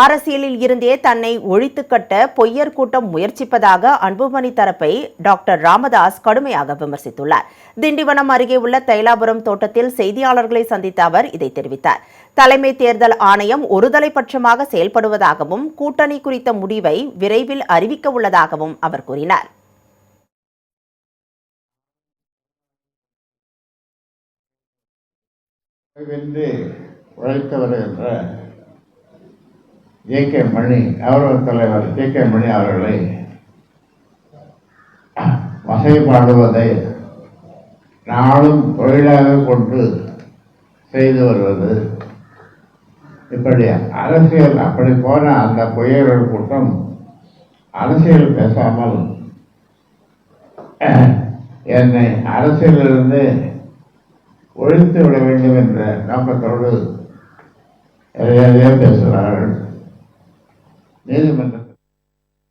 அரசியலில் இருந்தே தன்னை ஒழித்து கட்ட பொய்யர் கூட்டம் முயற்சிப்பதாக அன்புமணி தரப்பை டாக்டர் ராமதாஸ் கடுமையாக விமர்சித்துள்ளார். திண்டிவனம் அருகே உள்ள தைலாபுரம் தோட்டத்தில் செய்தியாளர்களை சந்தித்த அவர் இதை தெரிவித்தார். தலைமை தேர்தல் ஆணையம் ஒருதலைபட்சமாக செயல்படுவதாகவும் கூட்டணி குறித்த முடிவை விரைவில் அறிவிக்க உள்ளதாகவும் அவர் கூறினார். ஜே.கே. மணி கௌரவ தலைவர் ஜே.கே. மணி அவர்களை வசைபாடுவதை நாளும் தொழிலாக கொண்டு செய்து வருவது, இப்படி அரசியல் அப்படி போன அந்த பொய்யர்கள் கூட்டம் அரசியல் பேசாமல் என்னை அரசியலிருந்து ஒழித்து விட வேண்டும் என்ற நோக்கத்தோடு எதையோ பேசுகிறார்கள். நீதிமன்றத்தில்